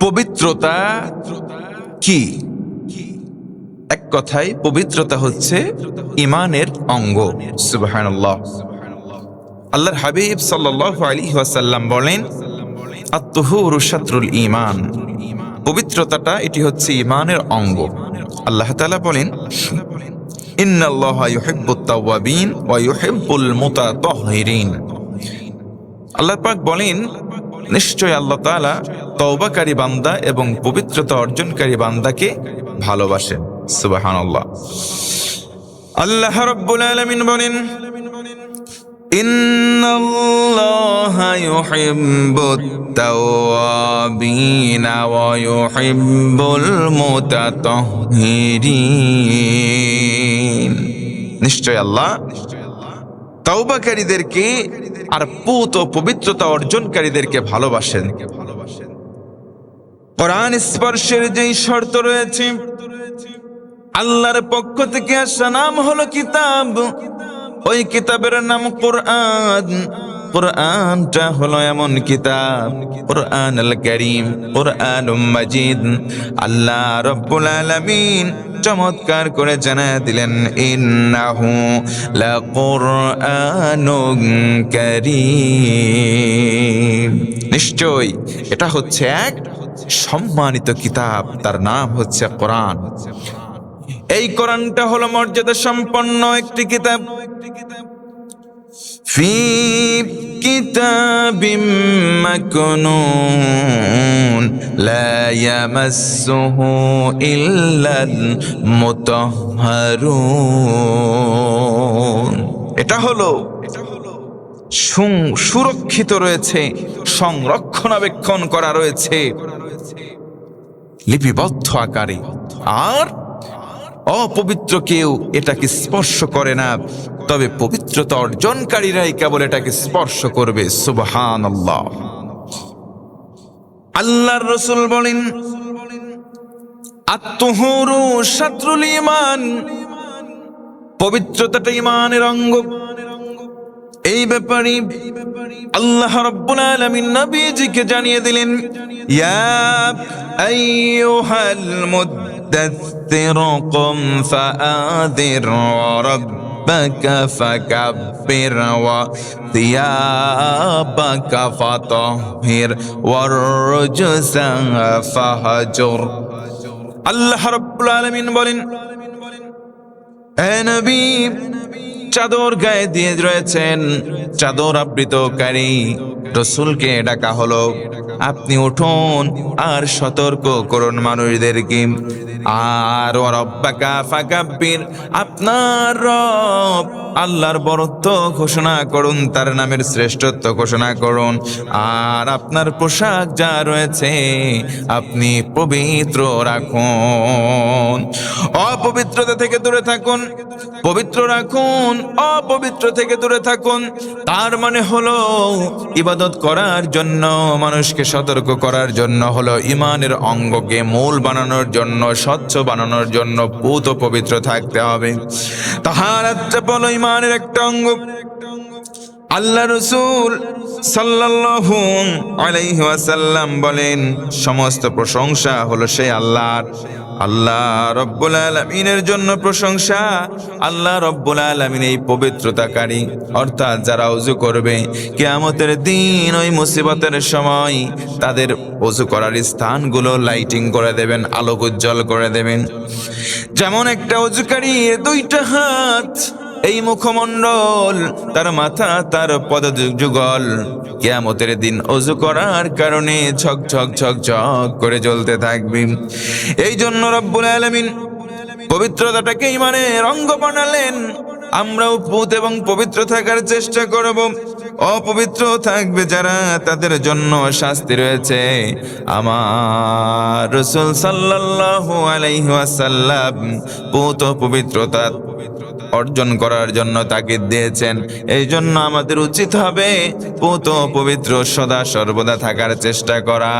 পবিত্রতা কি? এক কথায় পবিত্রতা হচ্ছে ঈমানের অঙ্গ। সুবহানাল্লাহ। আল্লাহর হাবিব সাল্লাল্লাহু আলাইহি ওয়াসাল্লাম বলেন, আত-তুহুরু শাতরুল ঈমান। পবিত্রতাটা এটি হচ্ছে ঈমানের অঙ্গ। আল্লাহ তাআলা বলেন, ইন্নাল্লাহা ইউহিব্বুত তাওয়াবিন ওয়া ইউহিব্বুল মুতাতাহহিরিন। আল্লাহ পাক বলেন, নিশ্চয় আল্লাহ তাআলা তওবাকারী বান্দা এবং পবিত্রতা অর্জনকারী বান্দাকে ভালোবাসেন। সুবহানাল্লাহ। আল্লাহ রাব্বুল আলামিন বলেন, ইন্নাল্লাহা ইউহিব্বুত তাওয়াবিনা ওয়া ইউহিব্বুল মুতাতাহহিরিন। নিশ্চয় আল্লাহ তওবাকারীদেরকে আর পুত ও পবিত্রতা অর্জনকারীদেরকে ভালোবাসেন। কোরআন স্পর্শের যেই শর্ত রয়েছে, আল্লাহর পক্ষ থেকে আসা নাম হলো কিতাব। ওই কিতাবের নাম কোরআন। কোরআনটা হলো এমন কিতাব, কোরআনুল কারীম, কোরআনুম মাজিদ। আল্লাহ রাব্বুল আলামিন চমৎকার করে জানায় দিলেন, ইন্নাহু লাকুরআনুন কারীম। নিশ্চয় এটা হচ্ছে এক সম্মানিত কিতাব, তার নাম হচ্ছে কোরআন। এই কোরআনটা হলো মর্যাদা সম্পন্ন একটি কিতাব। ফি কিতাবিম মাকনুন লা ইয়ামাসসুহু ইল্লাল মুতাহহারুন। এটা হলো সুরক্ষিত রয়েছে, সংরক্ষণাবেক্ষণ করা রয়েছে লিপিবদ্ধ আকারে, আর অপবিত্র কেউ এটাকে স্পর্শ করে না, তবে পবিত্রতা অর্জনকারীরাই কেবল এটাকে স্পর্শ করবে। সুবহানাল্লাহ। আল্লাহর রাসূল বলেন, আত-তুহুরু শাতরুল ঈমান। পবিত্রতাটা ঈমানের অঙ্গ। এই ব্যাপারে আল্লাহ রাব্বুল আলামিন নবীজিকে জানিয়ে দিলেন, ইয়া আইয়ুহাল মুদ্দাথির কুম ফাআযির ওয়া রাব্বাকা ফাকাব্বির ওয়া সিয়াবাকা ফাতাহহির ওয়ার রুজসা ফাহাজুর। আল্লাহ রাব্বুল আলামিন বলেন, হে নবী, চাদর গায়ে দিয়ে রয়েছেন, চাদর আবৃতকারী রাসূলকে ডাকা হলো, আপনি উঠুন আর সতর্ক করুন মানুষদেরকে। আর ওয়া রাব্বাকা ফাকাব্বির, আপনার রব আল্লাহর বরত্ব ঘোষণা করুন, তার নামের শ্রেষ্ঠত্ব ঘোষণা করুন। আর আপনার পোশাক যা রয়েছে আপনি পবিত্র রাখুন। অপবিত্রতা থেকে দূরে থাকুন, পবিত্র রাখুন। অপবিত্র থেকে দূরে থাকুন, তার মানে হলো ইবাদত করার জন্য, মানুষকে সতর্ক করার জন্য, হলো ঈমানের অঙ্গকে মূল বানানোর জন্য, স্বচ্ছ বানানোর জন্য পুত পবিত্র থাকতে হবে। তাহারাতটা বলো ঈমানের একটা অঙ্গ। আল্লাহ রাসূল সাল্লাল্লাহু আলাইহি ওয়াসাল্লাম বলেন, সমস্ত প্রশংসা হলো সেই আল্লাহর। আল্লাহ রব্বুল আলামিনের জন্য প্রশংসা। আল্লাহ রব্বুল আলামিন এই পবিত্রতাকারী, অর্থাৎ যারা ওযু করবে কিয়ামতের দিন ওই মুসিবতের সময় তাদের ওযু করার স্থানগুলো লাইটিং করে দেবেন, আলোক উজ্জ্বল করে দেবেন। যেমন একটা ওযুকারীর দুইটা হাত, এই মুখমণ্ডল, তার মাথা, তার পদযুগল কিয়ামতের দিন ওযু করার কারণে ঝকঝক ঝকঝক করে জ্বলতে থাকবে। এই জন্য রব্বুল আলামিন পবিত্রতাটাকে ঈমানের অঙ্গ বানালেন। আমরাও পুত এবং পবিত্র থাকার চেষ্টা করব। অপবিত্র থাকবে যারা, তাদের জন্য শাস্তি রয়েছে। আমার রাসূল সাল্লাল্লাহু আলাইহি ওয়াসাল্লাম পুত পবিত্রতা অর্জন করার জন্য তাগিদ দিয়েছেন। এই জন্য আমাদের উচিত হবে পুত পবিত্র সদা সর্বদা থাকার চেষ্টা করা।